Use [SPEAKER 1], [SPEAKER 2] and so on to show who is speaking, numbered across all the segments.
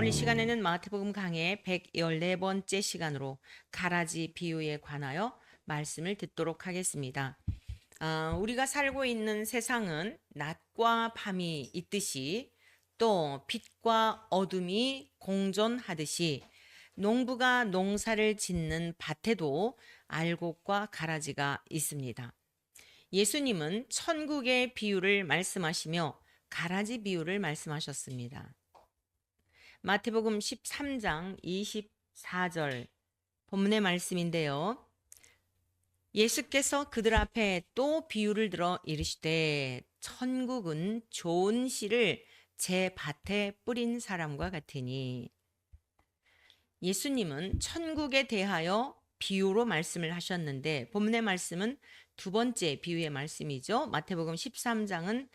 [SPEAKER 1] 오늘 이 시간에는 마태복음 강해 114번째 시간으로 가라지 비유에 관하여 말씀을 듣도록 하겠습니다. 우리가 살고 있는 세상은 낮과 밤이 있듯이 또 빛과 어둠이 공존하듯이 농부가 농사를 짓는 밭에도 알곡과 가라지가 있습니다. 예수님은 천국의 비유를 말씀하시며 가라지 비유를 말씀하셨습니다. 마태복음 13장 24절 본문의 말씀인데요. 예수께서 그들 앞에 또 비유를 들어 이르시되 천국은 좋은 씨를 제 밭에 뿌린 사람과 같으니, 예수님은 천국에 대하여 비유로 말씀을 하셨는데 본문의 말씀은 두 번째 비유의 말씀이죠. 마태복음 13장은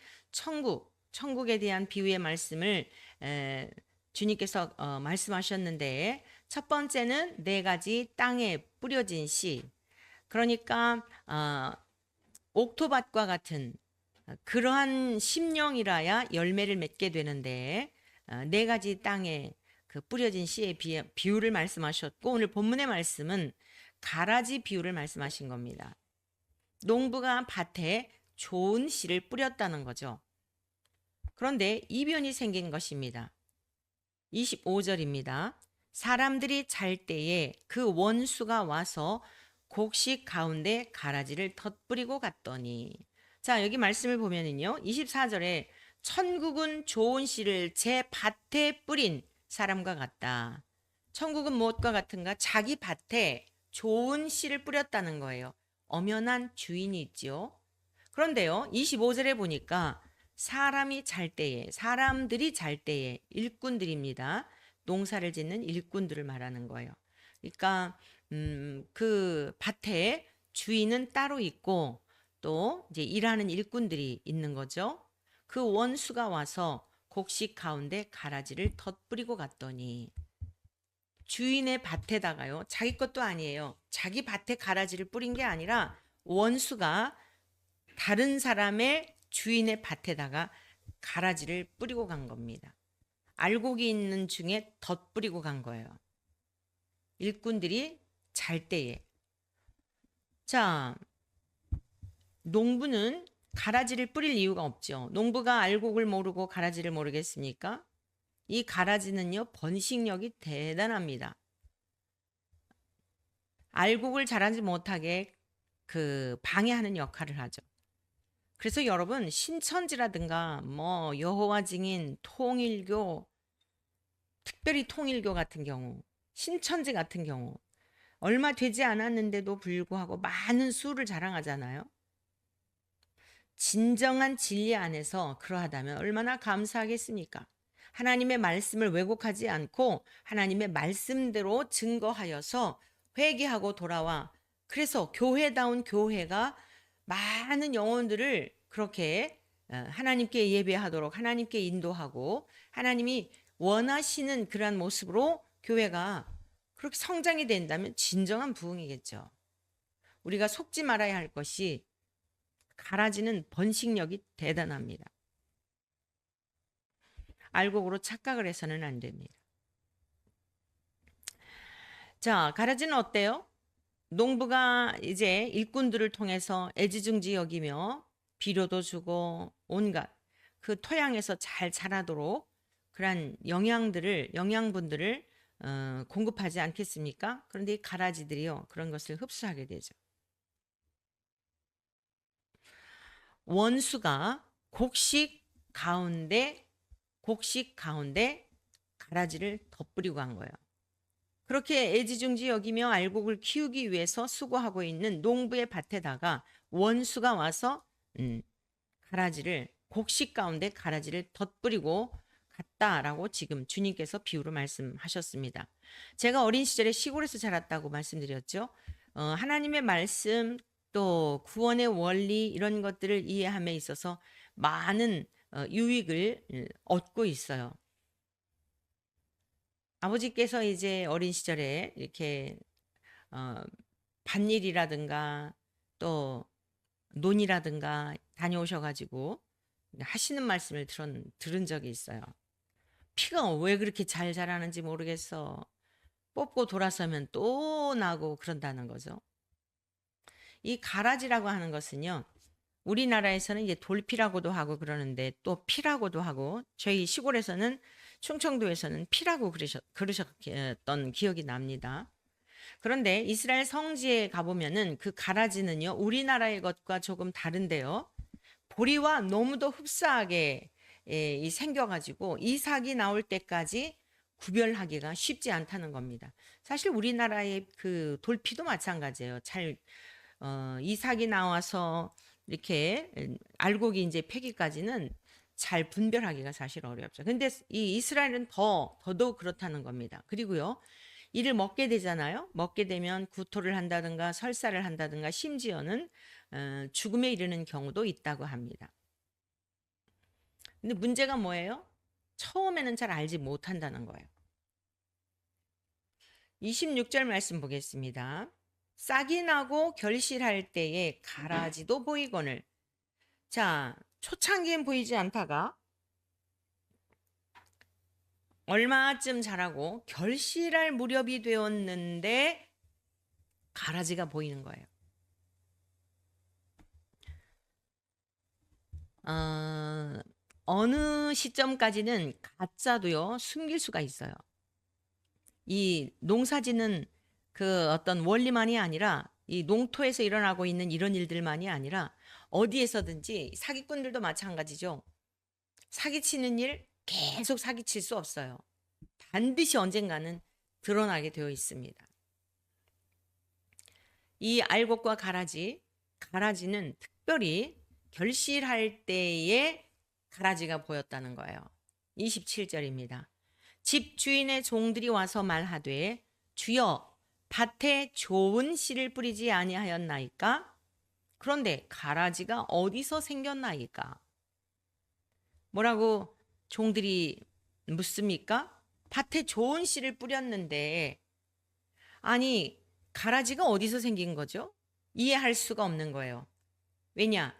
[SPEAKER 1] 천국에 대한 비유의 말씀을 주님께서 말씀하셨는데, 첫 번째는 네 가지 땅에 뿌려진 씨, 그러니까 옥토밭과 같은 그러한 심령이라야 열매를 맺게 되는데, 네 가지 땅에 그 뿌려진 씨의 비유를 말씀하셨고, 오늘 본문의 말씀은 가라지 비유를 말씀하신 겁니다. 농부가 밭에 좋은 씨를 뿌렸다는 거죠. 그런데 이변이 생긴 것입니다. 25절입니다. 사람들이 잘 때에 그 원수가 와서 곡식 가운데 가라지를 덧뿌리고 갔더니, 자, 여기 말씀을 보면은요, 24절에 천국은 좋은 씨를 제 밭에 뿌린 사람과 같다. 천국은 무엇과 같은가? 자기 밭에 좋은 씨를 뿌렸다는 거예요. 엄연한 주인이 있지요. 그런데요, 25절에 보니까 사람들이 잘 때에, 일꾼들입니다. 농사를 짓는 일꾼들을 말하는 거예요. 그러니까 그 밭에 주인은 따로 있고 또 이제 일하는 일꾼들이 있는 거죠. 그 원수가 와서 곡식 가운데 가라지를 덧뿌리고 갔더니, 주인의 밭에다가요, 자기 것도 아니에요. 자기 밭에 가라지를 뿌린 게 아니라 원수가 다른 사람의 주인의 밭에다가 가라지를 뿌리고 간 겁니다. 알곡이 있는 중에 덧뿌리고 간 거예요. 일꾼들이 잘 때에. 자, 농부는 가라지를 뿌릴 이유가 없죠. 농부가 알곡을 모르고 가라지를 모르겠습니까? 이 가라지는요, 번식력이 대단합니다. 알곡을 자라지 못하게 그 방해하는 역할을 하죠. 그래서 여러분, 신천지라든가 뭐 여호와 증인, 통일교, 특별히 통일교 같은 경우, 신천지 같은 경우 얼마 되지 않았는데도 불구하고 많은 수를 자랑하잖아요. 진정한 진리 안에서 그러하다면 얼마나 감사하겠습니까? 하나님의 말씀을 왜곡하지 않고 하나님의 말씀대로 증거하여서 회개하고 돌아와, 그래서 교회다운 교회가 많은 영혼들을 그렇게 하나님께 예배하도록 하나님께 인도하고 하나님이 원하시는 그러한 모습으로 교회가 그렇게 성장이 된다면 진정한 부흥이겠죠. 우리가 속지 말아야 할 것이, 가라지는 번식력이 대단합니다. 알곡으로 착각을 해서는 안 됩니다. 자, 가라지는 어때요? 농부가 이제 일꾼들을 통해서 애지중지 여기며 비료도 주고 온갖 그 토양에서 잘 자라도록 그러한 영양분들을 공급하지 않겠습니까? 그런데 이 가라지들이요, 그런 것을 흡수하게 되죠. 원수가 곡식 가운데 가라지를 덧뿌리고 한 거예요. 그렇게 애지중지 여기며 알곡을 키우기 위해서 수고하고 있는 농부의 밭에다가 원수가 와서 곡식 가운데 가라지를 덧뿌리고 갔다라고 지금 주님께서 비유로 말씀하셨습니다. 제가 어린 시절에 시골에서 자랐다고 말씀드렸죠. 하나님의 말씀, 또 구원의 원리, 이런 것들을 이해함에 있어서 많은 유익을 얻고 있어요. 아버지께서 이제 어린 시절에 이렇게 밭일이라든가 또 논이라든가 다녀오셔가지고 하시는 말씀을 들은 적이 있어요. 피가 왜 그렇게 잘 자라는지 모르겠어. 뽑고 돌아서면 또 나고 그런다는 거죠. 이 가라지라고 하는 것은요. 우리나라에서는 이제 돌피라고도 하고 그러는데 또 피라고도 하고 저희 시골에서는 충청도에서는 피라고 그러셨던 기억이 납니다. 그런데 이스라엘 성지에 가보면은 그 가라지는요, 우리나라의 것과 조금 다른데요. 보리와 너무도 흡사하게 이 생겨가지고 이삭이 나올 때까지 구별하기가 쉽지 않다는 겁니다. 사실 우리나라의 그 돌피도 마찬가지예요. 이삭이 나와서 이렇게 알곡이 이제 패기까지는 잘 분별하기가 사실 어렵죠. 근데 이 이스라엘은 더더욱 그렇다는 겁니다. 그리고요, 이를 먹게 되잖아요. 먹게 되면 구토를 한다든가 설사를 한다든가 심지어는 죽음에 이르는 경우도 있다고 합니다. 근데 문제가 뭐예요? 처음에는 잘 알지 못한다는 거예요. 26절 말씀 보겠습니다. 싹이 나고 결실할 때에 가라지도 보이거늘. 자, 초창기엔 보이지 않다가 얼마쯤 자라고 결실할 무렵이 되었는데 가라지가 보이는 거예요. 어느 시점까지는 가짜도요, 숨길 수가 있어요. 이 농사짓는 그 어떤 원리만이 아니라 이 농토에서 일어나고 있는 이런 일들만이 아니라 어디에서든지 사기꾼들도 마찬가지죠. 사기치는 일 계속 사기칠 수 없어요. 반드시 언젠가는 드러나게 되어 있습니다. 이 알곡과 가라지는 특별히 결실할 때에 가라지가 보였다는 거예요. 27절입니다. 집 주인의 종들이 와서 말하되 주여 밭에 좋은 씨를 뿌리지 아니하였나이까? 그런데 가라지가 어디서 생겼나이까? 뭐라고 종들이 묻습니까? 밭에 좋은 씨를 뿌렸는데 아니 가라지가 어디서 생긴 거죠? 이해할 수가 없는 거예요. 왜냐?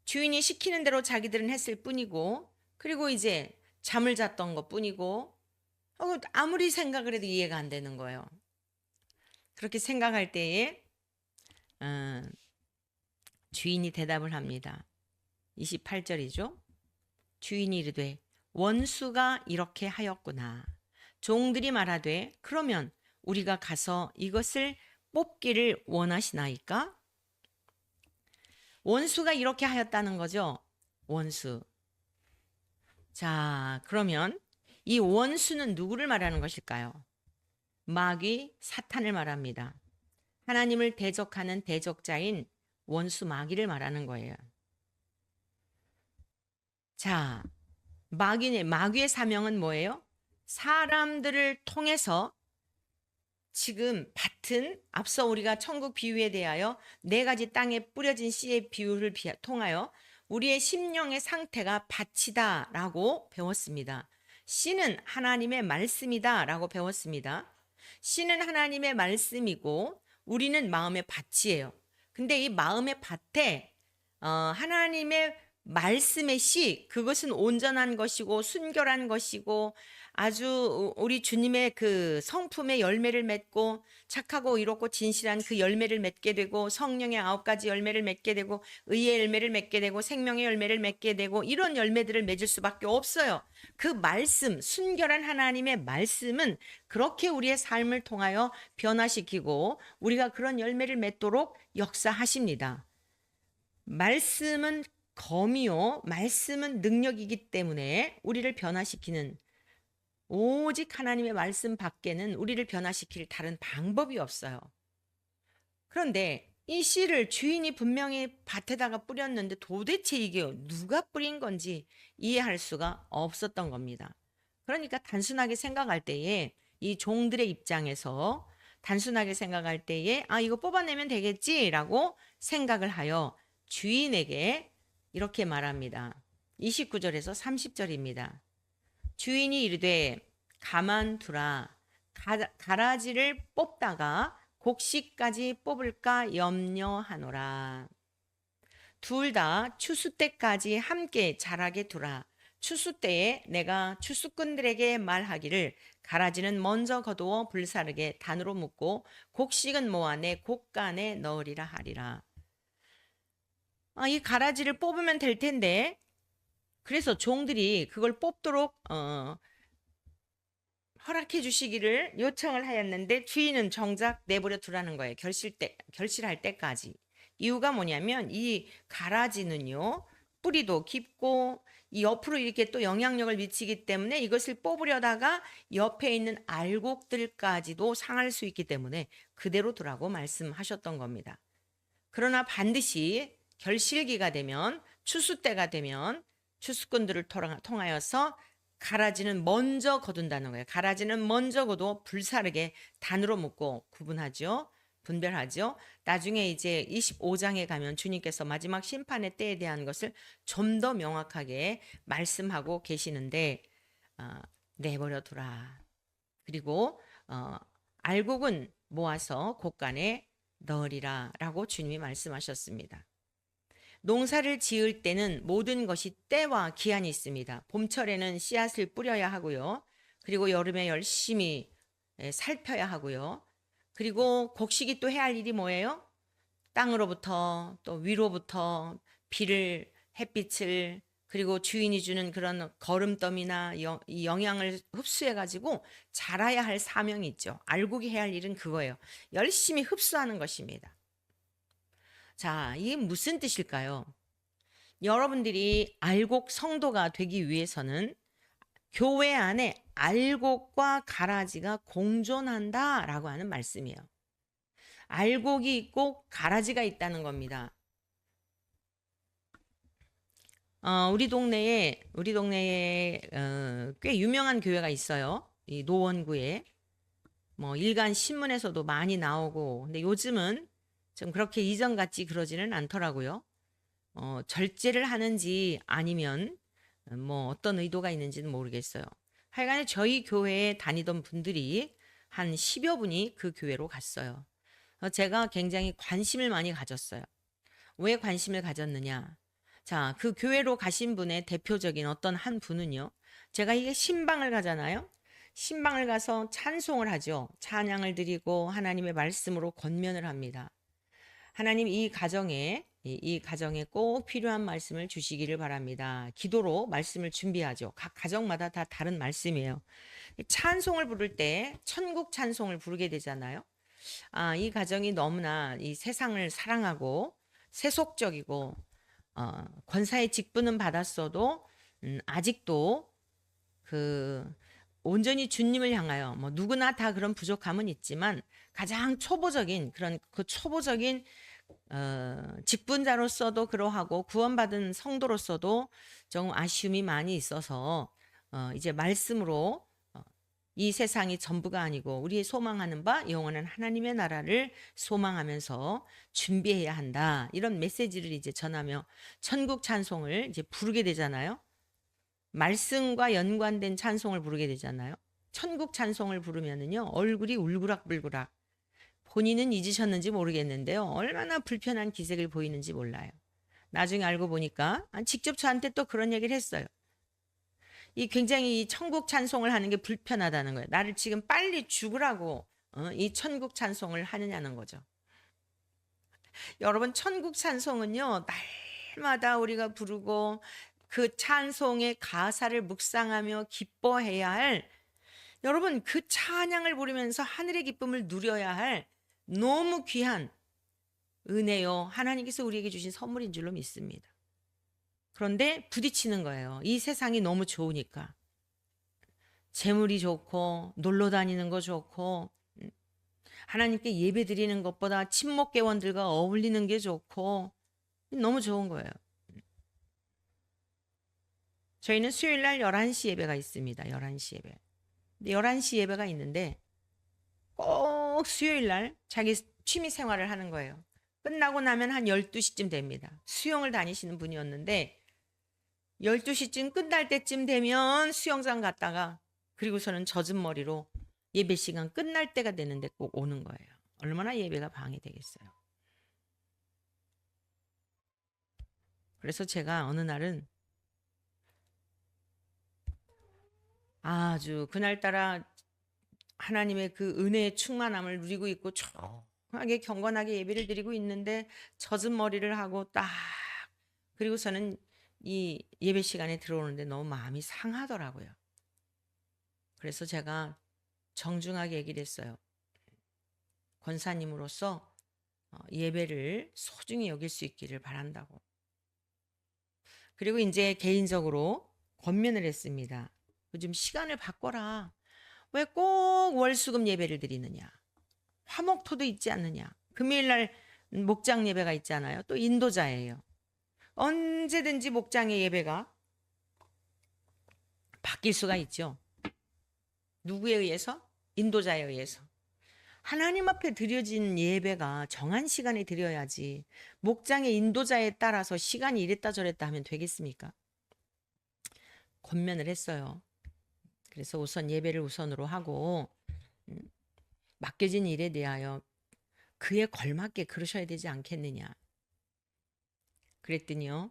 [SPEAKER 1] 주인이 시키는 대로 자기들은 했을 뿐이고 그리고 이제 잠을 잤던 것 뿐이고 아무리 생각을 해도 이해가 안 되는 거예요. 그렇게 생각할 때에 주인이 대답을 합니다. 28절이죠. 주인이 이르되 원수가 이렇게 하였구나. 종들이 말하되 그러면 우리가 가서 이것을 뽑기를 원하시나이까? 원수가 이렇게 하였다는 거죠. 원수. 자, 그러면 이 원수는 누구를 말하는 것일까요? 마귀 사탄을 말합니다. 하나님을 대적하는 대적자인 원수 마귀를 말하는 거예요. 자, 마귀의 사명은 뭐예요? 사람들을 통해서 지금 밭은 앞서 우리가 천국 비유에 대하여 4가지 땅에 뿌려진 씨의 비유를 통하여 우리의 심령의 상태가 밭이다라고 배웠습니다. 씨는 하나님의 말씀이다라고 배웠습니다. 씨는 하나님의 말씀이고 우리는 마음의 밭이에요. 근데 이 마음의 밭에 하나님의 말씀의 씨, 그것은 온전한 것이고 순결한 것이고 아주 우리 주님의 그 성품의 열매를 맺고 착하고 이롭고 진실한 그 열매를 맺게 되고 성령의 9가지 열매를 맺게 되고 의의 열매를 맺게 되고 생명의 열매를 맺게 되고 이런 열매들을 맺을 수밖에 없어요. 그 말씀, 순결한 하나님의 말씀은 그렇게 우리의 삶을 통하여 변화시키고 우리가 그런 열매를 맺도록 역사하십니다. 말씀은 검이요, 말씀은 능력이기 때문에 우리를 변화시키는 오직 하나님의 말씀 밖에는 우리를 변화시킬 다른 방법이 없어요. 그런데 이 씨를 주인이 분명히 밭에다가 뿌렸는데 도대체 이게 누가 뿌린 건지 이해할 수가 없었던 겁니다. 그러니까 단순하게 생각할 때에 이 종들의 입장에서 단순하게 생각할 때에 이거 뽑아내면 되겠지라고 생각을 하여 주인에게 이렇게 말합니다. 29절에서 30절입니다. 주인이 이르되 가만두라. 가라지를 뽑다가 곡식까지 뽑을까 염려하노라. 둘 다 추수 때까지 함께 자라게 두라. 추수 때에 내가 추수꾼들에게 말하기를 가라지는 먼저 거두어 불사르게 단으로 묶고 곡식은 모아 내 곡간에 넣으리라 하리라. 이 가라지를 뽑으면 될 텐데 그래서 종들이 그걸 뽑도록 허락해 주시기를 요청을 하였는데 주인은 정작 내버려 두라는 거예요. 결실할 때까지. 이유가 뭐냐면 이 가라지는요. 뿌리도 깊고 이 옆으로 이렇게 또 영향력을 미치기 때문에 이것을 뽑으려다가 옆에 있는 알곡들까지도 상할 수 있기 때문에 그대로 두라고 말씀하셨던 겁니다. 그러나 반드시 결실기가 되면 추수 때가 되면 추수꾼들을 통하여서 가라지는 먼저 거둔다는 거예요. 가라지는 먼저 거둬 불사르게 단으로 묶고 구분하죠. 분별하죠. 나중에 이제 25장에 가면 주님께서 마지막 심판의 때에 대한 것을 좀 더 명확하게 말씀하고 계시는데 내버려 두라. 그리고 알곡은 모아서 곡간에 넣으리라 라고 주님이 말씀하셨습니다. 농사를 지을 때는 모든 것이 때와 기한이 있습니다. 봄철에는 씨앗을 뿌려야 하고요. 그리고 여름에 열심히 살펴야 하고요. 그리고 곡식이 또 해야 할 일이 뭐예요? 땅으로부터 또 위로부터 비를 햇빛을 그리고 주인이 주는 그런 거름더미나 이 영양을 흡수해 가지고 자라야 할 사명이 있죠. 알곡이 해야 할 일은 그거예요. 열심히 흡수하는 것입니다. 자, 이게 무슨 뜻일까요? 여러분들이 알곡 성도가 되기 위해서는 교회 안에 알곡과 가라지가 공존한다라고 하는 말씀이에요. 알곡이 있고 가라지가 있다는 겁니다. 우리 동네에 꽤 유명한 교회가 있어요. 이 노원구에 뭐 일간 신문에서도 많이 나오고, 근데 요즘은 좀 그렇게 이전 같이 그러지는 않더라고요. 절제를 하는지 아니면 뭐 어떤 의도가 있는지는 모르겠어요. 하여간에 저희 교회에 다니던 분들이 한 10여 분이 그 교회로 갔어요. 제가 굉장히 관심을 많이 가졌어요. 왜 관심을 가졌느냐? 자, 그 교회로 가신 분의 대표적인 어떤 한 분은요. 제가 이게 신방을 가잖아요. 신방을 가서 찬송을 하죠. 찬양을 드리고 하나님의 말씀으로 권면을 합니다. 하나님 이 가정에 꼭 필요한 말씀을 주시기를 바랍니다. 기도로 말씀을 준비하죠. 각 가정마다 다 다른 말씀이에요. 찬송을 부를 때 천국 찬송을 부르게 되잖아요. 이 가정이 너무나 이 세상을 사랑하고 세속적이고 권사의 직분은 받았어도 아직도 그 온전히 주님을 향하여 뭐 누구나 다 그런 부족함은 있지만 가장 초보적인 그런 그 초보적인 직분자로서도 그러하고 구원받은 성도로서도 좀 아쉬움이 많이 있어서 이제 말씀으로 이 세상이 전부가 아니고 우리의 소망하는 바 영원한 하나님의 나라를 소망하면서 준비해야 한다. 이런 메시지를 이제 전하며 천국 찬송을 이제 부르게 되잖아요. 말씀과 연관된 찬송을 부르게 되잖아요. 천국 찬송을 부르면은요, 얼굴이 울그락불그락. 본인은 잊으셨는지 모르겠는데요. 얼마나 불편한 기색을 보이는지 몰라요. 나중에 알고 보니까 직접 저한테 또 그런 얘기를 했어요. 이 굉장히 이 천국 찬송을 하는 게 불편하다는 거예요. 나를 지금 빨리 죽으라고 이 천국 찬송을 하느냐는 거죠. 여러분, 천국 찬송은요, 날마다 우리가 부르고 그 찬송의 가사를 묵상하며 기뻐해야 할, 여러분, 그 찬양을 부르면서 하늘의 기쁨을 누려야 할 너무 귀한 은혜요. 하나님께서 우리에게 주신 선물인 줄로 믿습니다. 그런데 부딪히는 거예요. 이 세상이 너무 좋으니까. 재물이 좋고 놀러 다니는 거 좋고 하나님께 예배 드리는 것보다 친목계원들과 어울리는 게 좋고 너무 좋은 거예요. 저희는 수요일 날 11시 예배가 있습니다. 11시 예배. 11시 예배가 있는데 꼭 수요일 날 자기 취미 생활을 하는 거예요. 끝나고 나면 한 12시쯤 됩니다. 수영을 다니시는 분이었는데 12시쯤 끝날 때쯤 되면 수영장 갔다가 그리고서는 젖은 머리로 예배 시간 끝날 때가 되는데 꼭 오는 거예요. 얼마나 예배가 방해되겠어요. 그래서 제가 어느 날은 아주 그날따라 하나님의 그 은혜의 충만함을 누리고 있고 조용하게 경건하게 예배를 드리고 있는데 젖은 머리를 하고 딱 그리고서는 이 예배 시간에 들어오는데 너무 마음이 상하더라고요. 그래서 제가 정중하게 얘기를 했어요. 권사님으로서 예배를 소중히 여길 수 있기를 바란다고. 그리고 이제 개인적으로 권면을 했습니다. 요즘 시간을 바꿔라. 왜 꼭 월수금 예배를 드리느냐. 화목토도 있지 않느냐. 금요일날 목장 예배가 있잖아요. 또 인도자예요. 언제든지 목장의 예배가 바뀔 수가 있죠. 누구에 의해서? 인도자에 의해서. 하나님 앞에 드려진 예배가 정한 시간에 드려야지 목장의 인도자에 따라서 시간이 이랬다 저랬다 하면 되겠습니까? 권면을 했어요. 그래서 우선 예배를 우선으로 하고 맡겨진 일에 대하여 그에 걸맞게 그러셔야 되지 않겠느냐. 그랬더니요.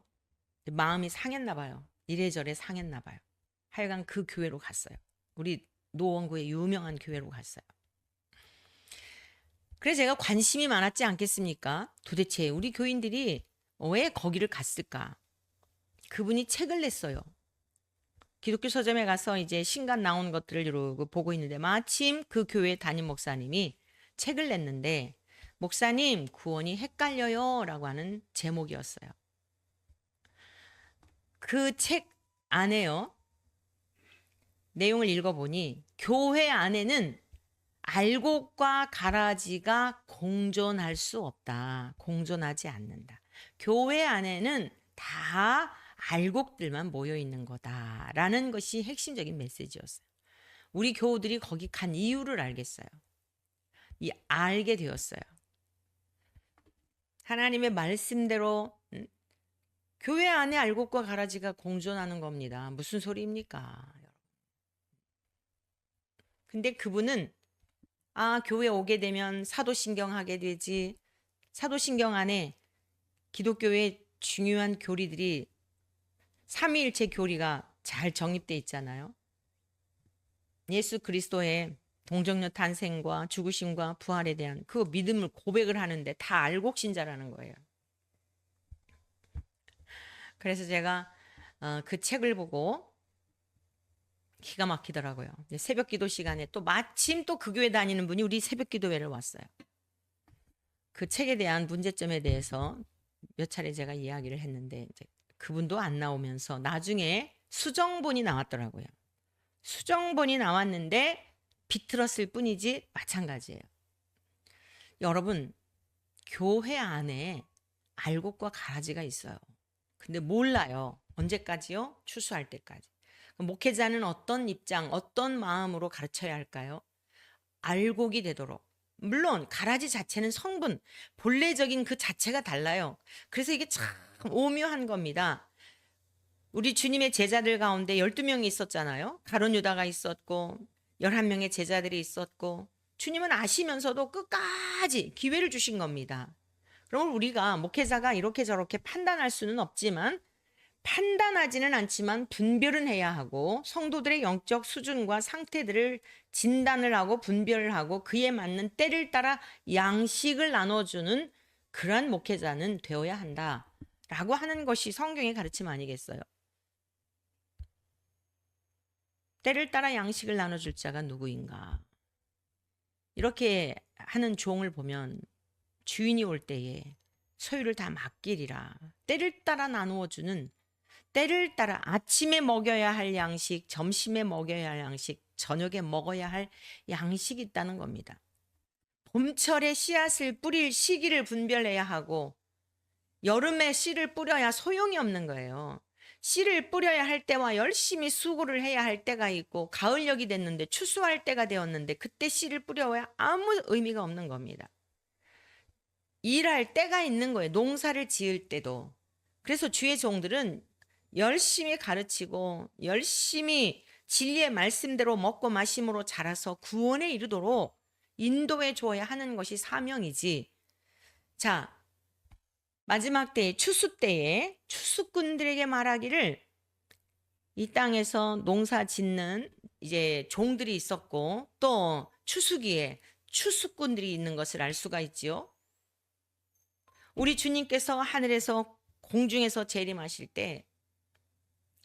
[SPEAKER 1] 마음이 상했나 봐요. 이래저래 상했나 봐요. 하여간 그 교회로 갔어요. 우리 노원구의 유명한 교회로 갔어요. 그래서 제가 관심이 많았지 않겠습니까? 도대체 우리 교인들이 왜 거기를 갔을까? 그분이 책을 냈어요. 기독교 서점에 가서 이제 신간 나온 것들을 이러고 보고 있는데 마침 그 교회 담임 목사님이 책을 냈는데 목사님 구원이 헷갈려요 라고 하는 제목이었어요. 그 책 안에요. 내용을 읽어보니 교회 안에는 알곡과 가라지가 공존할 수 없다. 공존하지 않는다. 교회 안에는 다 알곡들만 모여 있는 거다라는 것이 핵심적인 메시지였어요. 우리 교우들이 거기 간 이유를 알겠어요. 알게 되었어요. 하나님의 말씀대로 교회 안에 알곡과 가라지가 공존하는 겁니다. 무슨 소리입니까? 근데 그분은 교회 오게 되면 사도신경 하게 되지. 사도신경 안에 기독교의 중요한 교리들이 삼위일체 교리가 잘 정립돼 있잖아요. 예수 그리스도의 동정녀 탄생과 죽으심과 부활에 대한 그 믿음을 고백을 하는데 다 알곡 신자라는 거예요. 그래서 제가 그 책을 보고 기가 막히더라고요. 새벽 기도 시간에 또 마침 또 그 교회 다니는 분이 우리 새벽 기도회를 왔어요. 그 책에 대한 문제점에 대해서 몇 차례 제가 이야기를 했는데 이제 그분도 안 나오면서 나중에 수정본이 나왔더라고요. 수정본이 나왔는데 비틀었을 뿐이지 마찬가지예요. 여러분, 교회 안에 알곡과 가라지가 있어요. 근데 몰라요. 언제까지요? 추수할 때까지. 목회자는 어떤 입장, 어떤 마음으로 가르쳐야 할까요? 알곡이 되도록. 물론 가라지 자체는 성분, 본래적인 그 자체가 달라요. 그래서 이게 참 오묘한 겁니다. 우리 주님의 제자들 가운데 12명이 있었잖아요. 가룟 유다가 있었고 11명의 제자들이 있었고 주님은 아시면서도 끝까지 기회를 주신 겁니다. 그럼 우리가 목회자가 이렇게 저렇게 판단할 수는 없지만 판단하지는 않지만 분별은 해야 하고 성도들의 영적 수준과 상태들을 진단을 하고 분별을 하고 그에 맞는 때를 따라 양식을 나눠주는 그러한 목회자는 되어야 한다라고 하는 것이 성경의 가르침 아니겠어요? 때를 따라 양식을 나눠줄 자가 누구인가? 이렇게 하는 종을 보면 주인이 올 때에 소유를 다 맡기리라. 때를 따라 나누어주는 때를 따라 아침에 먹여야 할 양식, 점심에 먹여야 할 양식, 저녁에 먹어야 할 양식이 있다는 겁니다. 봄철에 씨앗을 뿌릴 시기를 분별해야 하고 여름에 씨를 뿌려야 소용이 없는 거예요. 씨를 뿌려야 할 때와 열심히 수고를 해야 할 때가 있고 가을녘이 됐는데 추수할 때가 되었는데 그때 씨를 뿌려야 아무 의미가 없는 겁니다. 일할 때가 있는 거예요. 농사를 지을 때도. 그래서 주의 종들은 열심히 가르치고 열심히 진리의 말씀대로 먹고 마심으로 자라서 구원에 이르도록 인도해 줘야 하는 것이 사명이지. 자, 마지막 때에 추수 때에 추수꾼들에게 말하기를 이 땅에서 농사 짓는 이제 종들이 있었고 또 추수기에 추수꾼들이 있는 것을 알 수가 있지요. 우리 주님께서 하늘에서 공중에서 재림하실 때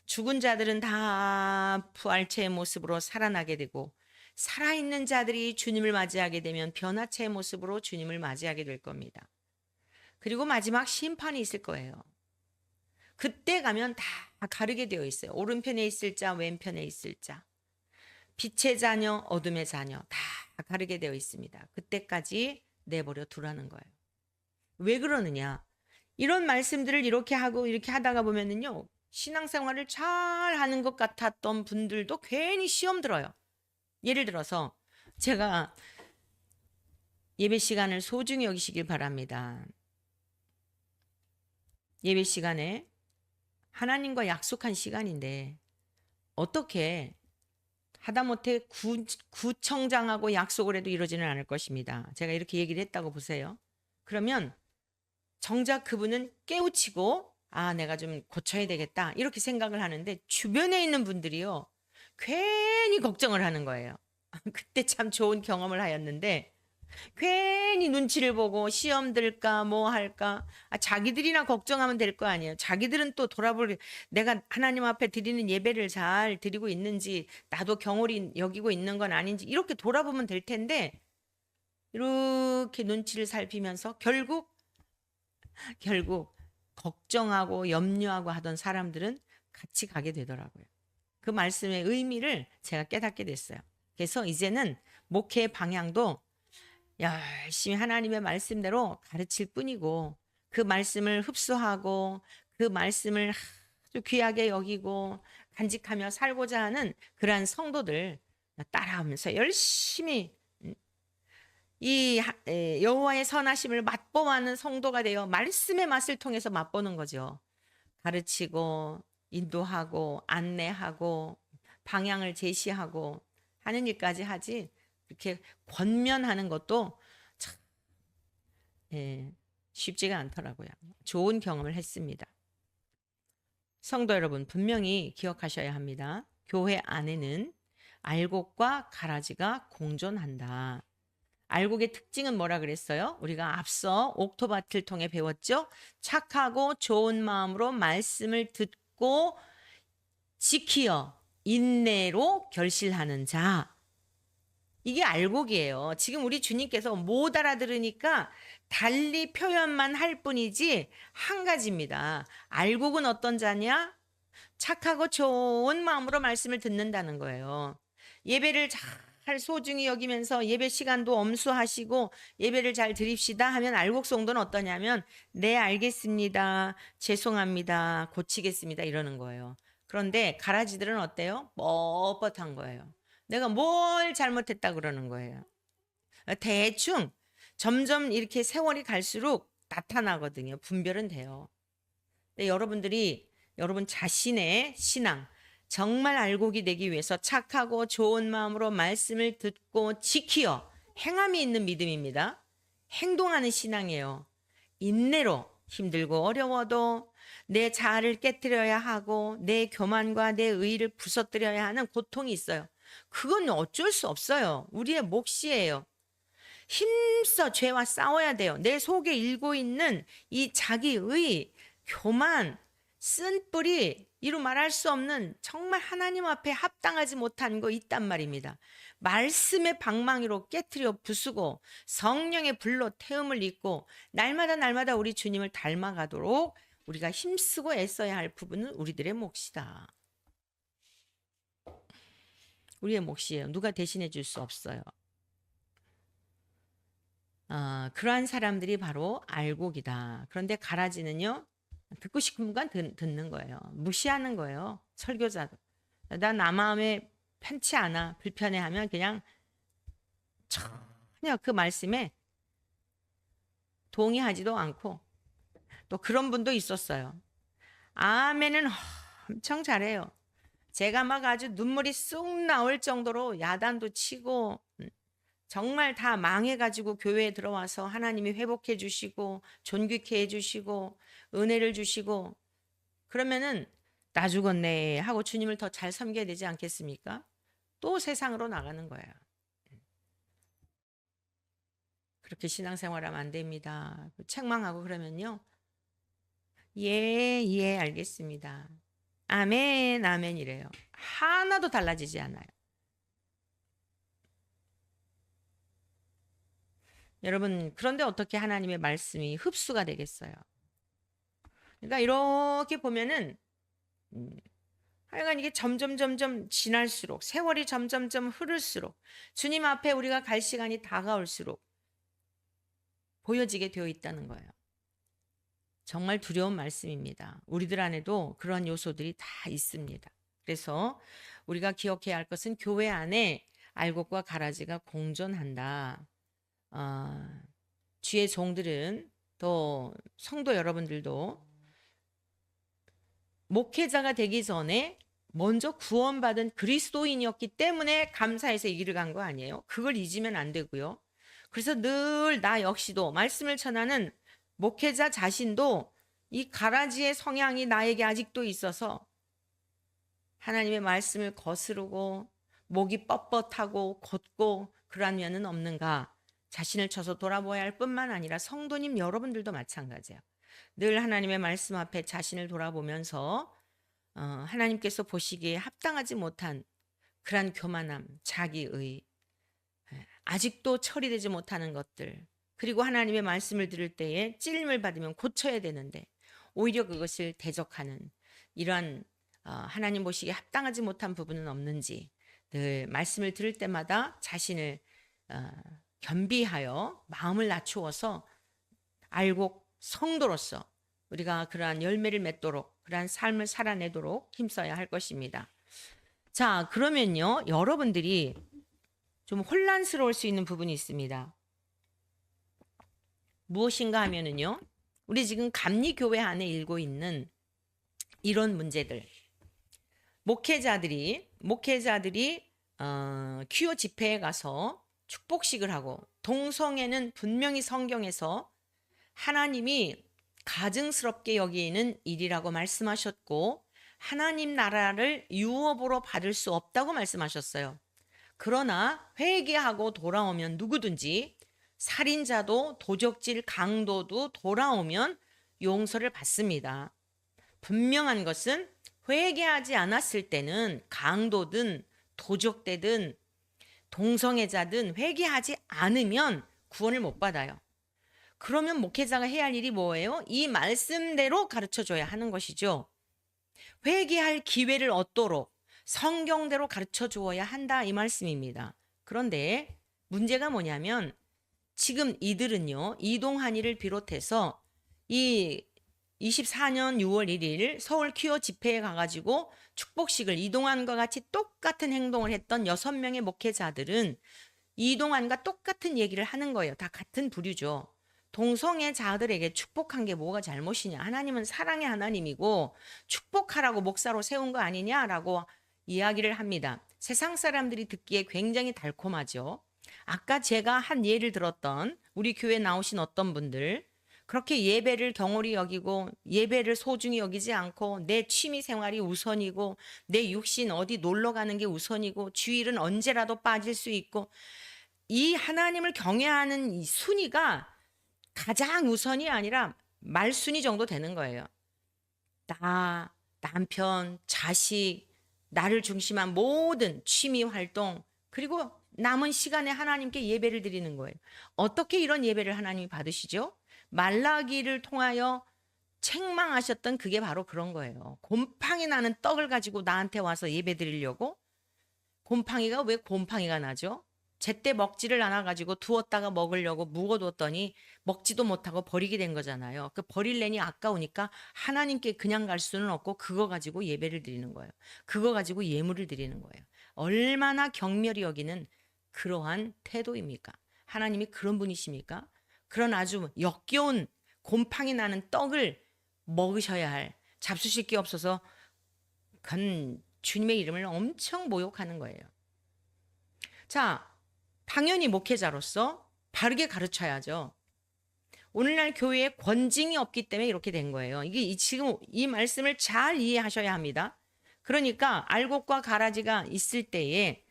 [SPEAKER 1] 죽은 자들은 다 부활체의 모습으로 살아나게 되고 살아있는 자들이 주님을 맞이하게 되면 변화체의 모습으로 주님을 맞이하게 될 겁니다. 그리고 마지막 심판이 있을 거예요. 그때 가면 다 가르게 되어 있어요. 오른편에 있을 자, 왼편에 있을 자. 빛의 자녀, 어둠의 자녀 다 가르게 되어 있습니다. 그때까지 내버려 두라는 거예요. 왜 그러느냐? 이런 말씀들을 이렇게 하고 이렇게 하다가 보면은요. 신앙생활을 잘 하는 것 같았던 분들도 괜히 시험 들어요. 예를 들어서 제가 예배 시간을 소중히 여기시길 바랍니다. 예배 시간에 하나님과 약속한 시간인데 어떻게 하다못해 구청장하고 약속을 해도 이러지는 않을 것입니다. 제가 이렇게 얘기를 했다고 보세요. 그러면 정작 그분은 깨우치고 내가 좀 고쳐야 되겠다 이렇게 생각을 하는데 주변에 있는 분들이요. 괜히 걱정을 하는 거예요. 그때 참 좋은 경험을 하였는데 괜히 눈치를 보고 시험 들까 뭐 할까 자기들이나 걱정하면 될 거 아니에요. 자기들은 또 돌아볼 내가 하나님 앞에 드리는 예배를 잘 드리고 있는지 나도 경홀히 여기고 있는 건 아닌지 이렇게 돌아보면 될 텐데 이렇게 눈치를 살피면서 결국 걱정하고 염려하고 하던 사람들은 같이 가게 되더라고요. 그 말씀의 의미를 제가 깨닫게 됐어요. 그래서 이제는 목회의 방향도 열심히 하나님의 말씀대로 가르칠 뿐이고 그 말씀을 흡수하고 그 말씀을 아주 귀하게 여기고 간직하며 살고자 하는 그러한 성도들 따라하면서 열심히 이 여호와의 선하심을 맛보아하는 성도가 되어 말씀의 맛을 통해서 맛보는 거죠. 가르치고 인도하고 안내하고 방향을 제시하고 하는 일까지 하지 이렇게 권면하는 것도 참 쉽지가 않더라고요. 좋은 경험을 했습니다. 성도 여러분 분명히 기억하셔야 합니다. 교회 안에는 알곡과 가라지가 공존한다. 알곡의 특징은 뭐라 그랬어요? 우리가 앞서 옥토바트를 통해 배웠죠? 착하고 좋은 마음으로 말씀을 듣고 지키어 인내로 결실하는 자. 이게 알곡이에요. 지금 우리 주님께서 못 알아들으니까 달리 표현만 할 뿐이지 한 가지입니다. 알곡은 어떤 자냐? 착하고 좋은 마음으로 말씀을 듣는다는 거예요. 예배를 잘 소중히 여기면서 예배 시간도 엄수하시고 예배를 잘 드립시다 하면 알곡성도는 어떠냐면 네 알겠습니다. 죄송합니다. 고치겠습니다. 이러는 거예요. 그런데 가라지들은 어때요? 뻣뻣한 거예요. 내가 뭘 잘못했다 그러는 거예요. 대충 점점 이렇게 세월이 갈수록 나타나거든요. 분별은 돼요. 근데 여러분 자신의 신앙 정말 알곡이 되기 위해서 착하고 좋은 마음으로 말씀을 듣고 지키어 행함이 있는 믿음입니다. 행동하는 신앙이에요. 인내로 힘들고 어려워도 내 자아를 깨뜨려야 하고 내 교만과 내 의의를 부서뜨려야 하는 고통이 있어요. 그건 어쩔 수 없어요. 우리의 몫이에요. 힘써 죄와 싸워야 돼요. 내 속에 일고 있는 이 자기의 교만, 쓴뿌리, 이루 말할 수 없는 정말 하나님 앞에 합당하지 못한 거 있단 말입니다. 말씀의 방망이로 깨트려 부수고 성령의 불로 태움을 입고 날마다 우리 주님을 닮아가도록 우리가 힘쓰고 애써야 할 부분은 우리들의 몫이다. 우리의 몫이에요. 누가 대신해 줄 수 없어요. 그러한 사람들이 바로 알곡이다. 그런데 가라지는요. 듣고 싶은 건 듣는 거예요. 무시하는 거예요. 설교자도. 나 마음에 편치 않아. 불편해하면 그냥 전혀 그 말씀에 동의하지도 않고 또 그런 분도 있었어요. 아멘은 엄청 잘해요. 제가 막 아주 눈물이 쑥 나올 정도로 야단도 치고 정말 다 망해가지고 교회에 들어와서 하나님이 회복해 주시고 존귀케 해주시고 은혜를 주시고 그러면은 나 죽었네 하고 주님을 더 잘 섬겨야 되지 않겠습니까? 또 세상으로 나가는 거예요. 그렇게 신앙생활하면 안 됩니다. 책망하고 그러면요. 예, 예, 알겠습니다. 아멘, 아멘 이래요. 하나도 달라지지 않아요. 여러분, 그런데 어떻게 하나님의 말씀이 흡수가 되겠어요? 그러니까 이렇게 보면은 하여간 이게 점점 지날수록 세월이 점점 흐를수록 주님 앞에 우리가 갈 시간이 다가올수록 보여지게 되어 있다는 거예요. 정말 두려운 말씀입니다. 우리들 안에도 그런 요소들이 다 있습니다. 그래서 우리가 기억해야 할 것은 교회 안에 알곡과 가라지가 공존한다. 주의 종들은 또 성도 여러분들도 목회자가 되기 전에 먼저 구원받은 그리스도인이었기 때문에 감사해서 이 길을 간 거 아니에요? 그걸 잊으면 안 되고요. 그래서 늘 나 역시도 말씀을 전하는 목회자 자신도 이 가라지의 성향이 나에게 아직도 있어서 하나님의 말씀을 거스르고 목이 뻣뻣하고 곧고 그러한 면은 없는가? 자신을 쳐서 돌아보아야 할 뿐만 아니라 성도님 여러분들도 마찬가지예요. 늘 하나님의 말씀 앞에 자신을 돌아보면서 하나님께서 보시기에 합당하지 못한 그러한 교만함, 자기의, 아직도 처리되지 못하는 것들, 그리고 하나님의 말씀을 들을 때에 찔림을 받으면 고쳐야 되는데 오히려 그것을 대적하는 이러한 하나님 보시기에 합당하지 못한 부분은 없는지 늘 말씀을 들을 때마다 자신을 겸비하여 마음을 낮추어서 알고 성도로서 우리가 그러한 열매를 맺도록 그러한 삶을 살아내도록 힘써야 할 것입니다. 자, 그러면요. 여러분들이 좀 혼란스러울 수 있는 부분이 있습니다. 무엇인가 하면은요. 우리 지금 감리교회 안에 일고 있는 이런 문제들. 목회자들이 퀴어 집회에 가서 축복식을 하고 동성애는 분명히 성경에서 하나님이 가증스럽게 여기는 일이라고 말씀하셨고 하나님 나라를 유업으로 받을 수 없다고 말씀하셨어요. 그러나 회개하고 돌아오면 누구든지 살인자도 도적질 강도도 돌아오면 용서를 받습니다. 분명한 것은 회개하지 않았을 때는 강도든 도적되든 동성애자든 회개하지 않으면 구원을 못 받아요. 그러면 목회자가 해야 할 일이 뭐예요? 이 말씀대로 가르쳐줘야 하는 것이죠. 회개할 기회를 얻도록 성경대로 가르쳐주어야 한다 이 말씀입니다. 그런데 문제가 뭐냐면 지금 이들은요. 이동환이를 비롯해서 이 24년 6월 1일 서울 퀴어 집회에 가가지고 축복식을 이동환과 같이 똑같은 행동을 했던 6명의 목회자들은 이동환과 똑같은 얘기를 하는 거예요. 다 같은 부류죠. 동성애자들에게 축복한 게 뭐가 잘못이냐. 하나님은 사랑의 하나님이고 축복하라고 목사로 세운 거 아니냐라고 이야기를 합니다. 세상 사람들이 듣기에 굉장히 달콤하죠. 아까 제가 한 예를 들었던 우리 교회 나오신 어떤 분들 그렇게 예배를 덩어리 여기고 예배를 소중히 여기지 않고 내 취미 생활이 우선이고 내 육신 어디 놀러 가는 게 우선이고 주일은 언제라도 빠질 수 있고 이 하나님을 경외하는 이 순위가 가장 우선이 아니라 말순위 정도 되는 거예요. 나, 남편, 자식, 나를 중심한 모든 취미 활동 그리고 남은 시간에 하나님께 예배를 드리는 거예요. 어떻게 이런 예배를 하나님이 받으시죠? 말라기를 통하여 책망하셨던 그게 바로 그런 거예요. 곰팡이 나는 떡을 가지고 나한테 와서 예배 드리려고? 곰팡이가 왜 곰팡이가 나죠? 제때 먹지를 않아가지고 두었다가 먹으려고 묵어뒀더니 먹지도 못하고 버리게 된 거잖아요. 그 버릴래니 아까우니까 하나님께 그냥 갈 수는 없고 그거 가지고 예배를 드리는 거예요. 그거 가지고 예물을 드리는 거예요. 얼마나 경멸이 여기는 그러한 태도입니까? 하나님이 그런 분이십니까? 그런 아주 역겨운 곰팡이 나는 떡을 먹으셔야 할 잡수실 게 없어서 그 주님의 이름을 엄청 모욕하는 거예요. 자, 당연히 목회자로서 바르게 가르쳐야죠. 오늘날 교회에 권징이 없기 때문에 이렇게 된 거예요. 이게 지금 이 말씀을 잘 이해하셔야 합니다. 그러니까 알곡과 가라지가 있을 때에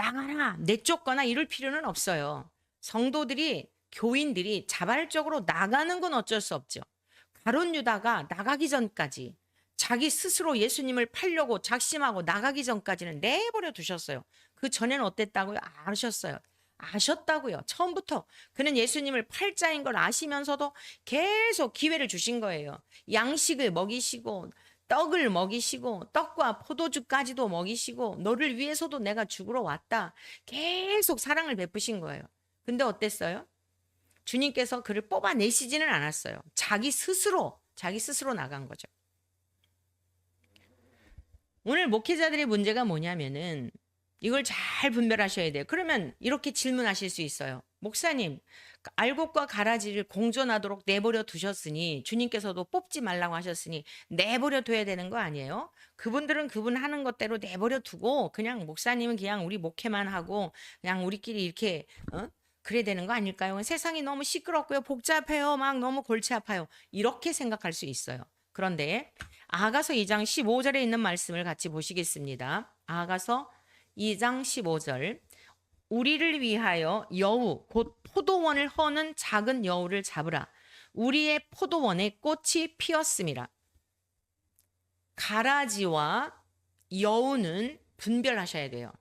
[SPEAKER 1] 나가라, 내쫓거나 이럴 필요는 없어요. 성도들이, 교인들이 자발적으로 나가는 건 어쩔 수 없죠. 가룟 유다가 나가기 전까지 자기 스스로 예수님을 팔려고 작심하고 나가기 전까지는 내버려 두셨어요. 그 전에는 어땠다고요? 아셨다고요. 처음부터 그는 예수님을 팔자인 걸 아시면서도 계속 기회를 주신 거예요. 양식을 먹이시고 떡을 먹이시고 떡과 포도주까지도 먹이시고 너를 위해서도 내가 죽으러 왔다. 계속 사랑을 베푸신 거예요. 근데 어땠어요? 주님께서 그를 뽑아내시지는 않았어요. 자기 스스로 나간 거죠. 오늘 목회자들의 문제가 뭐냐면은 이걸 잘 분별하셔야 돼요. 그러면 이렇게 질문하실 수 있어요. 목사님, 알곡과 가라지를 공존하도록 내버려 두셨으니 주님께서도 뽑지 말라고 하셨으니 내버려 둬야 되는 거 아니에요? 그분들은 그분 하는 것대로 내버려 두고 그냥 목사님은 그냥 우리 목회만 하고 그냥 우리끼리 이렇게 그래야 되는 거 아닐까요? 세상이 너무 시끄럽고요. 복잡해요. 막 너무 골치 아파요. 이렇게 생각할 수 있어요. 그런데 아가서 2장 15절에 있는 말씀을 같이 보시겠습니다. 아가서 2장 15절. 우리를 위하여 여우 곧 포도원을 허는 작은 여우를 잡으라. 우리의 포도원에 꽃이 피었음이라. 가라지와 여우는 분별하셔야 돼요.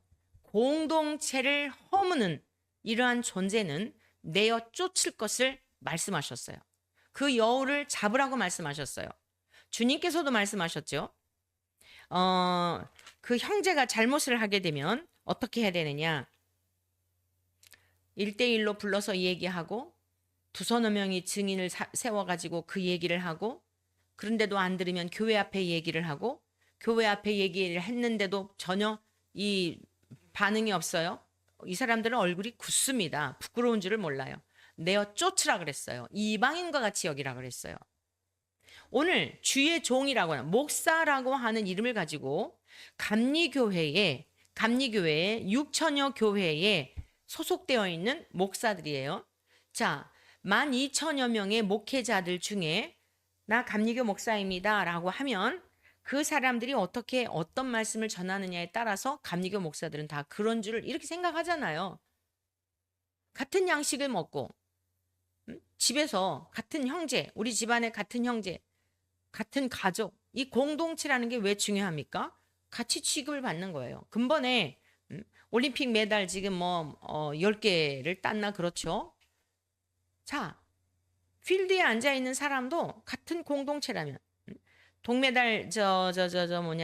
[SPEAKER 1] 공동체를 허무는 이러한 존재는 내어 쫓을 것을 말씀하셨어요. 그 여우를 잡으라고 말씀하셨어요. 주님께서도 말씀하셨죠. 그 형제가 잘못을 하게 되면 어떻게 해야 되느냐? 1대1로 불러서 얘기하고 두서너 명이 증인을 세워가지고 그 얘기를 하고 그런데도 안 들으면 교회 앞에 얘기를 하고 교회 앞에 얘기를 했는데도 전혀 이 반응이 없어요. 이 사람들은 얼굴이 굳습니다. 부끄러운 줄을 몰라요. 내어 쫓으라 그랬어요. 이방인과 같이 여기라 그랬어요. 오늘 주의 종이라고 하는 목사라고 하는 이름을 가지고 감리교회에 6천여 교회에 소속되어 있는 목사들이에요. 자, 12,000여 명의 목회자들 중에 나 감리교 목사입니다 라고 하면 그 사람들이 어떤 말씀을 전하느냐에 따라서 감리교 목사들은 다 그런 줄을 이렇게 생각하잖아요. 같은 양식을 먹고 집에서 같은 형제, 우리 집안의 같은 형제, 같은 가족, 이 공동체라는 게 왜 중요합니까? 같이 취급을 받는 거예요. 근본에 올림픽 메달 지금 10개를 땄나 그렇죠? 자, 필드에 앉아 있는 사람도 같은 공동체라면 동메달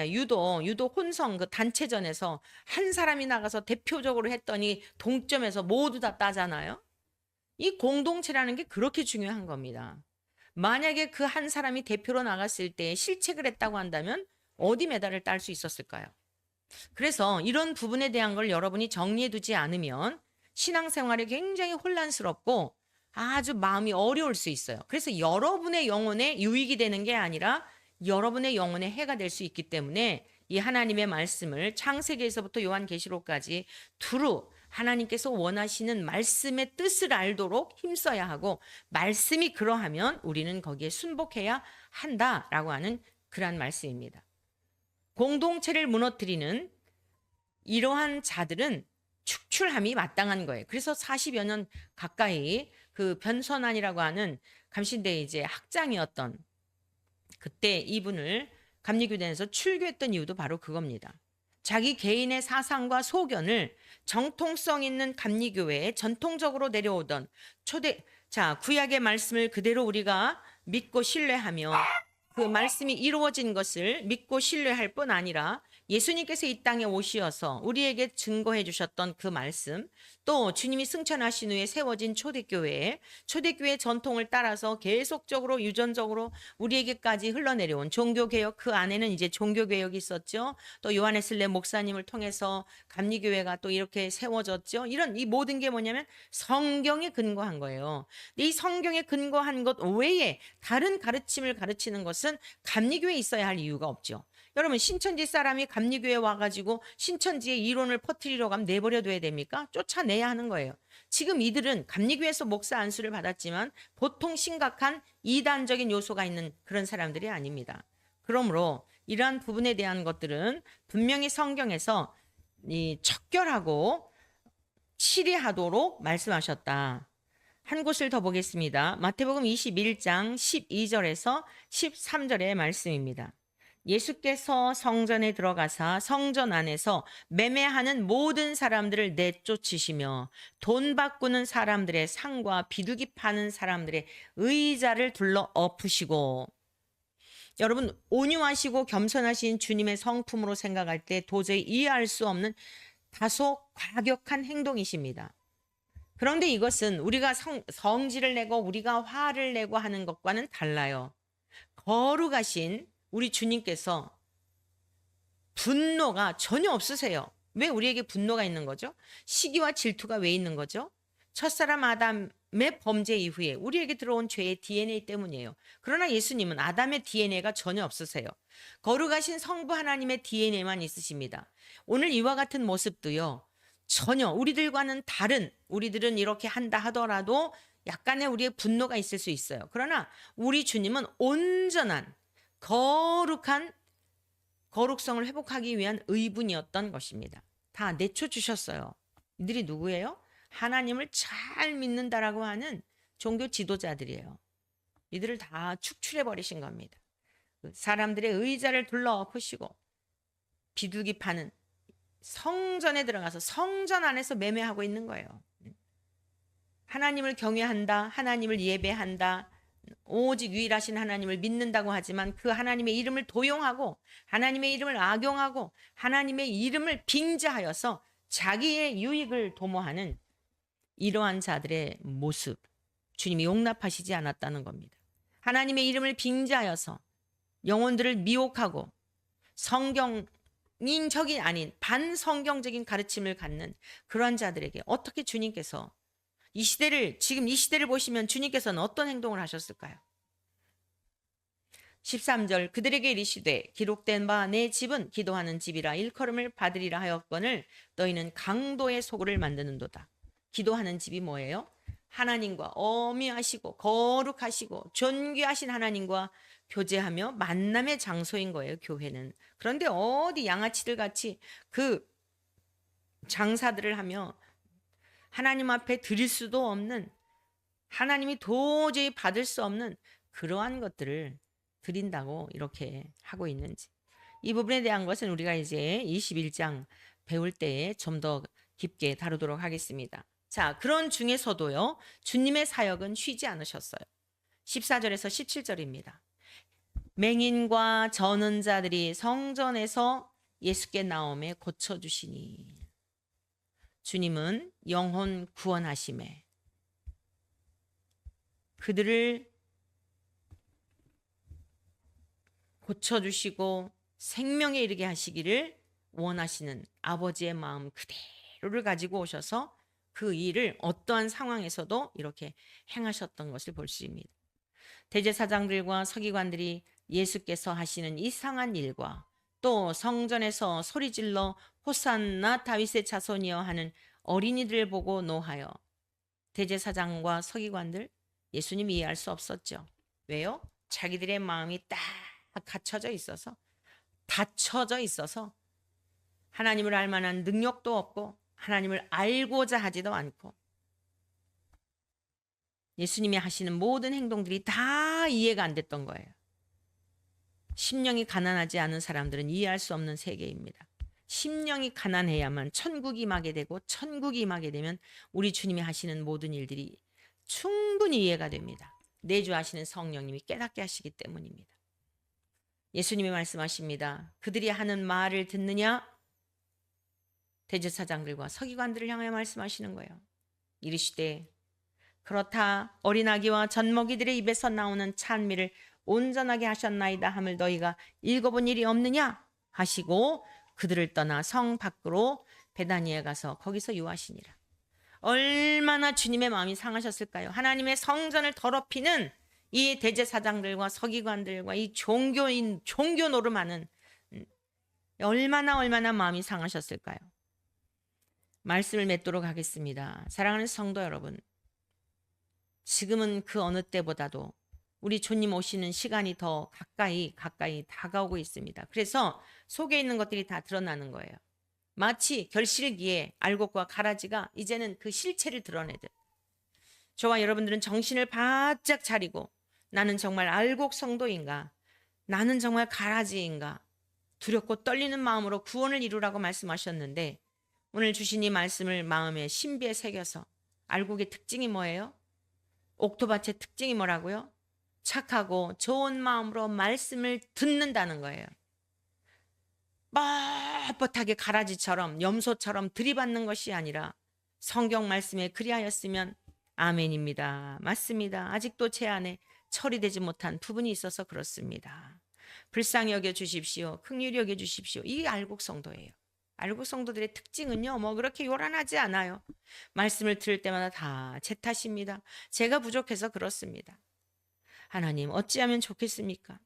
[SPEAKER 1] 유도 혼성 그 단체전에서 한 사람이 나가서 대표적으로 했더니 동점에서 모두 다 따잖아요. 이 공동체라는 게 그렇게 중요한 겁니다. 만약에 그 한 사람이 대표로 나갔을 때 실책을 했다고 한다면 어디 메달을 딸 수 있었을까요? 그래서 이런 부분에 대한 걸 여러분이 정리해 두지 않으면 신앙생활이 굉장히 혼란스럽고 아주 마음이 어려울 수 있어요. 그래서 여러분의 영혼에 유익이 되는 게 아니라 여러분의 영혼에 해가 될 수 있기 때문에 이 하나님의 말씀을 창세기에서부터 요한계시록까지 두루 하나님께서 원하시는 말씀의 뜻을 알도록 힘써야 하고 말씀이 그러하면 우리는 거기에 순복해야 한다라고 하는 그러한 말씀입니다. 공동체를 무너뜨리는 이러한 자들은 축출함이 마땅한 거예요. 그래서 40여 년 가까이 그 변선환이라고 하는 감신대 이제 학장이었던 그때 이분을 감리교단에서 출교했던 이유도 바로 그겁니다. 자기 개인의 사상과 소견을 정통성 있는 감리교회에 전통적으로 내려오던 구약의 말씀을 그대로 우리가 믿고 신뢰하며 그 말씀이 이루어진 것을 믿고 신뢰할 뿐 아니라 예수님께서 이 땅에 오시어서 우리에게 증거해 주셨던 그 말씀, 또 주님이 승천하신 후에 세워진 초대교회 전통을 따라서 계속적으로 유전적으로 우리에게까지 흘러내려온 종교개혁, 그 안에는 이제 종교개혁이 있었죠. 또 요한에슬레 목사님을 통해서 감리교회가 또 이렇게 세워졌죠. 이 모든 게 뭐냐면 성경에 근거한 거예요. 이 성경에 근거한 것 외에 다른 가르침을 가르치는 것은 감리교회에 있어야 할 이유가 없죠. 여러분, 신천지 사람이 감리교회에 와가지고 신천지의 이론을 퍼뜨리려고 하면 내버려둬야 됩니까? 쫓아내야 하는 거예요. 지금 이들은 감리교회에서 목사 안수를 받았지만 보통 심각한 이단적인 요소가 있는 그런 사람들이 아닙니다. 그러므로 이러한 부분에 대한 것들은 분명히 성경에서 이 척결하고 치리하도록 말씀하셨다. 한 곳을 더 보겠습니다. 마태복음 21장 12절에서 13절의 말씀입니다. 예수께서 성전에 들어가사 성전 안에서 매매하는 모든 사람들을 내쫓으시며 돈 바꾸는 사람들의 상과 비둘기 파는 사람들의 의자를 둘러 엎으시고, 여러분, 온유하시고 겸손하신 주님의 성품으로 생각할 때 도저히 이해할 수 없는 다소 과격한 행동이십니다. 그런데 이것은 우리가 성질을 내고 우리가 화를 내고 하는 것과는 달라요. 거룩하신 우리 주님께서 분노가 전혀 없으세요. 왜 우리에게 분노가 있는 거죠? 시기와 질투가 왜 있는 거죠? 첫사람 아담의 범죄 이후에 우리에게 들어온 죄의 DNA 때문이에요. 그러나 예수님은 아담의 DNA가 전혀 없으세요. 거룩하신 성부 하나님의 DNA만 있으십니다. 오늘 이와 같은 모습도요, 전혀 우리들과는 다른, 우리들은 이렇게 한다 하더라도 약간의 우리의 분노가 있을 수 있어요. 그러나 우리 주님은 온전한 거룩한 거룩성을 회복하기 위한 의분이었던 것입니다. 다 내쳐주셨어요. 이들이 누구예요? 하나님을 잘 믿는다라고 하는 종교 지도자들이에요. 이들을 다 축출해버리신 겁니다. 사람들의 의자를 둘러 엎으시고 비둘기 파는 성전에 들어가서 성전 안에서 매매하고 있는 거예요. 하나님을 경외한다, 하나님을 예배한다, 오직 유일하신 하나님을 믿는다고 하지만 그 하나님의 이름을 도용하고 하나님의 이름을 악용하고 하나님의 이름을 빙자하여서 자기의 유익을 도모하는 이러한 자들의 모습, 주님이 용납하시지 않았다는 겁니다. 하나님의 이름을 빙자하여서 영혼들을 미혹하고 성경인적이 아닌 반성경적인 가르침을 갖는 그러한 자들에게 어떻게 주님께서 지금 이 시대를 보시면 주님께서는 어떤 행동을 하셨을까요? 13절, 그들에게 이르시되 기록된 바 내 집은 기도하는 집이라 일컬음을 받으리라 하였거늘 너희는 강도의 소굴을 만드는도다. 기도하는 집이 뭐예요? 하나님과 어미하시고 거룩하시고 존귀하신 하나님과 교제하며 만남의 장소인 거예요, 교회는. 그런데 어디 양아치들 같이 그 장사들을 하며 하나님 앞에 드릴 수도 없는, 하나님이 도저히 받을 수 없는 그러한 것들을 드린다고 이렇게 하고 있는지, 이 부분에 대한 것은 우리가 이제 21장 배울 때에 좀 더 깊게 다루도록 하겠습니다. 자, 그런 중에서도요, 주님의 사역은 쉬지 않으셨어요. 14절에서 17절입니다. 맹인과 저는 자들이 성전에서 예수께 나오매 고쳐주시니. 주님은 영혼 구원하심에 그들을 고쳐주시고 생명에 이르게 하시기를 원하시는 아버지의 마음 그대로를 가지고 오셔서 그 일을 어떠한 상황에서도 이렇게 행하셨던 것을 볼 수 있습니다. 대제사장들과 서기관들이 예수께서 하시는 이상한 일과 또 성전에서 소리질러 호산나 다윗의 자손이여 하는 어린이들을 보고 노하여 대제사장과 서기관들, 예수님 이해할 수 없었죠. 왜요? 자기들의 마음이 딱 닫혀져 있어서 하나님을 알 만한 능력도 없고 하나님을 알고자 하지도 않고 예수님이 하시는 모든 행동들이 다 이해가 안 됐던 거예요. 심령이 가난하지 않은 사람들은 이해할 수 없는 세계입니다. 심령이 가난해야만 천국이 임하게 되고 천국이 임하게 되면 우리 주님이 하시는 모든 일들이 충분히 이해가 됩니다. 내주하시는 성령님이 깨닫게 하시기 때문입니다. 예수님이 말씀하십니다. 그들이 하는 말을 듣느냐? 대제사장들과 서기관들을 향하여 말씀하시는 거예요. 이르시되 그렇다 어린아기와 젖먹이들의 입에서 나오는 찬미를 온전하게 하셨나이다 함을 너희가 읽어본 일이 없느냐 하시고 그들을 떠나 성 밖으로 베다니에 가서 거기서 유하시니라. 얼마나 주님의 마음이 상하셨을까요? 하나님의 성전을 더럽히는 이 대제사장들과 서기관들과 이 종교 노름하는 얼마나 마음이 상하셨을까요? 말씀을 맺도록 하겠습니다. 사랑하는 성도 여러분, 지금은 그 어느 때보다도 우리 주님 오시는 시간이 더 가까이 다가오고 있습니다. 그래서 속에 있는 것들이 다 드러나는 거예요. 마치 결실기에 알곡과 가라지가 이제는 그 실체를 드러내듯 저와 여러분들은 정신을 바짝 차리고 나는 정말 알곡 성도인가? 나는 정말 가라지인가? 두렵고 떨리는 마음으로 구원을 이루라고 말씀하셨는데 오늘 주신 이 말씀을 마음에 신비에 새겨서 알곡의 특징이 뭐예요? 옥토밭의 특징이 뭐라고요? 착하고 좋은 마음으로 말씀을 듣는다는 거예요. 뻣뻣하게 가라지처럼 염소처럼 들이받는 것이 아니라 성경 말씀에 그리하였으면 아멘입니다. 맞습니다. 아직도 제 안에 처리되지 못한 부분이 있어서 그렇습니다. 불쌍히 여겨 주십시오. 긍휼히 여겨 주십시오. 이 알곡 성도예요. 알곡 성도들의 특징은요. 뭐 그렇게 요란하지 않아요. 말씀을 들을 때마다 다 제 탓입니다. 제가 부족해서 그렇습니다. 하나님 어찌하면 좋겠습니까?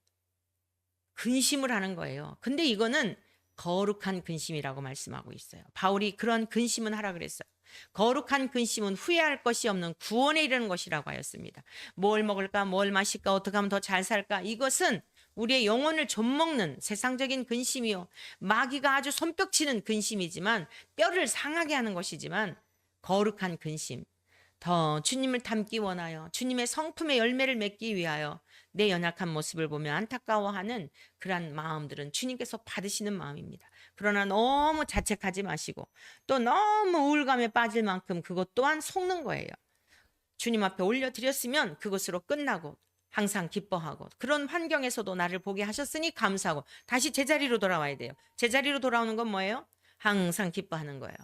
[SPEAKER 1] 근심을 하는 거예요. 근데 이거는 거룩한 근심이라고 말씀하고 있어요. 바울이 그런 근심은 하라 그랬어요. 거룩한 근심은 후회할 것이 없는 구원에 이르는 것이라고 하였습니다. 뭘 먹을까, 뭘 마실까, 어떻게 하면 더 잘 살까? 이것은 우리의 영혼을 좀먹는 세상적인 근심이요. 마귀가 아주 손뼉치는 근심이지만 뼈를 상하게 하는 것이지만 거룩한 근심. 더 주님을 닮기 원하여 주님의 성품의 열매를 맺기 위하여 내 연약한 모습을 보며 안타까워하는 그러한 마음들은 주님께서 받으시는 마음입니다. 그러나 너무 자책하지 마시고 또 너무 우울감에 빠질 만큼 그것 또한 속는 거예요. 주님 앞에 올려드렸으면 그것으로 끝나고 항상 기뻐하고 그런 환경에서도 나를 보게 하셨으니 감사하고 다시 제자리로 돌아와야 돼요. 제자리로 돌아오는 건 뭐예요? 항상 기뻐하는 거예요.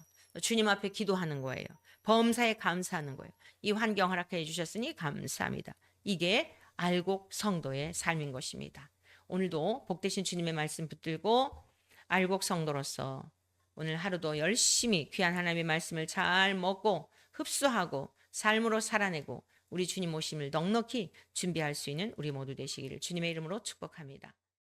[SPEAKER 1] 주님 앞에 기도하는 거예요. 범사에 감사하는 거예요. 이 환경 허락해 주셨으니 감사합니다. 이게 알곡 성도의 삶인 것입니다. 오늘도 복되신 주님의 말씀 붙들고 알곡 성도로서 오늘 하루도 열심히 귀한 하나님의 말씀을 잘 먹고 흡수하고 삶으로 살아내고 우리 주님 오심을 넉넉히 준비할 수 있는 우리 모두 되시기를 주님의 이름으로 축복합니다.